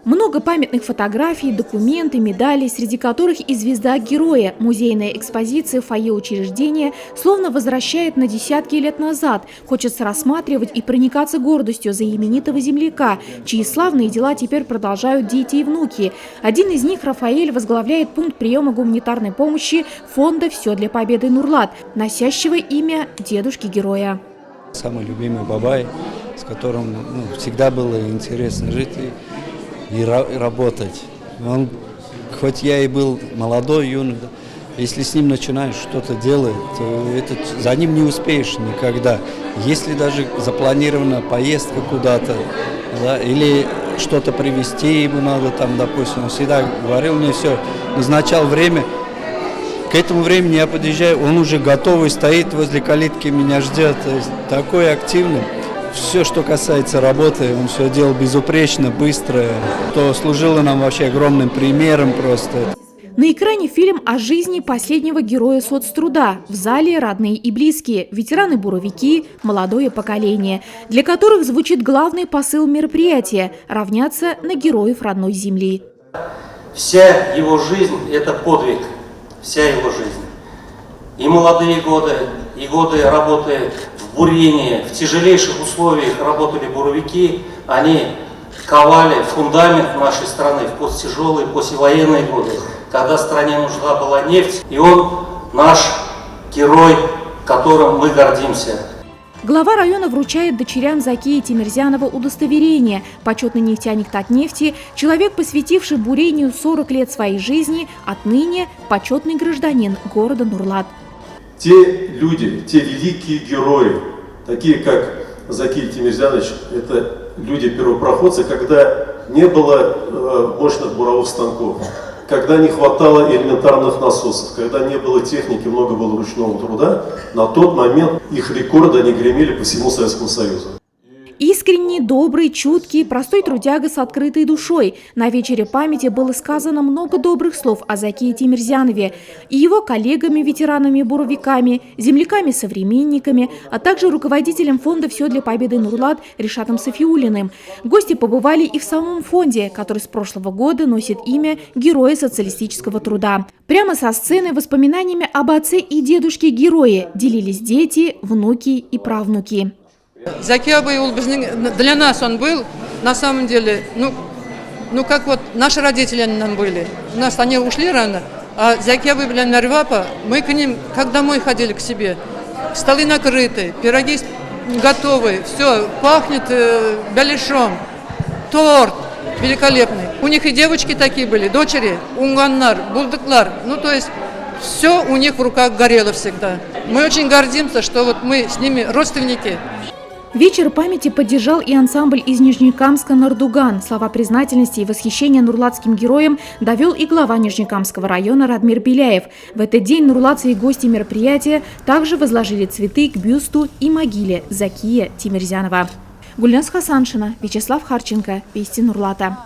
Много памятных фотографий, документы, медали, среди которых и звезда героя. Музейная экспозиция в фойе учреждения словно возвращает на десятки лет назад. Хочется рассматривать и проникаться гордостью за именитого земляка, чьи славные дела теперь продолжают дети и внуки. Один из них, Рафаэль, возглавляет пункт приема гуманитарной помощи фонда «Все для победы Нурлат», носящего имя дедушки-героя. Самый любимый бабай, с которым всегда было интересно жить и работать. Он, хоть я и был молодой, юный, если с ним начинаешь что-то делать, то за ним не успеешь никогда. Если даже запланирована поездка куда-то, да, или что-то привезти ему надо, там, допустим, он всегда говорил мне все, назначал время. К этому времени я подъезжаю, он уже готовый, стоит возле калитки, меня ждет. То есть такой активный. Все, что касается работы, он все делал безупречно, быстро, что служило нам вообще огромным примером просто. На экране фильм о жизни последнего героя соцтруда. В зале родные и близкие, ветераны-буровики, молодое поколение, для которых звучит главный посыл мероприятия – равняться на героев родной земли. Вся его жизнь – это подвиг, вся его жизнь. И молодые годы, и годы работы в бурении, в тяжелейших условиях работали буровики, они ковали фундамент нашей страны в посттяжелые, послевоенные годы, когда стране нужна была нефть, и он наш герой, которым мы гордимся. Глава района вручает дочерям Закии Тимирзянова удостоверение. Почетный нефтяник Татнефти, человек, посвятивший бурению 40 лет своей жизни, отныне почетный гражданин города Нурлат. Те люди, те великие герои, такие как Закий Тимирзянович, это люди-первопроходцы, когда не было мощных буровых станков, когда не хватало элементарных насосов, когда не было техники, много было ручного труда, на тот момент их рекорды они гремели по всему Советскому Союзу. Искренний, добрый, чуткий, простой трудяга с открытой душой. На вечере памяти было сказано много добрых слов о Закии Тимирзянове и его коллегами-ветеранами-буровиками, земляками-современниками, а также руководителем фонда «Все для победы Нурлат» Ришатом Сафиуллиным. Гости побывали и в самом фонде, который с прошлого года носит имя Героя социалистического труда. Прямо со сцены воспоминаниями об отце и дедушке героя делились дети, внуки и правнуки. Заки Абай, для нас он был, на самом деле, как вот наши родители нам были. У нас они ушли рано, а Заки Абай для Нарвапа, мы к ним, как домой ходили к себе. Столы накрыты, пироги готовы, все, пахнет беляшом, торт великолепный. У них и девочки такие были, дочери, унганнар, булдыклар, то есть все у них в руках горело всегда. Мы очень гордимся, что вот мы с ними родственники. Вечер памяти поддержал и ансамбль из Нижнекамска «Нардуган». Слова признательности и восхищения нурлатским героем довел и глава Нижнекамского района Радмир Беляев. В этот день нурлатцы и гости мероприятия также возложили цветы к бюсту и могиле Закия Тимирзянова. Гульнас Хасаншина, Вячеслав Харченко, Вести Нурлата.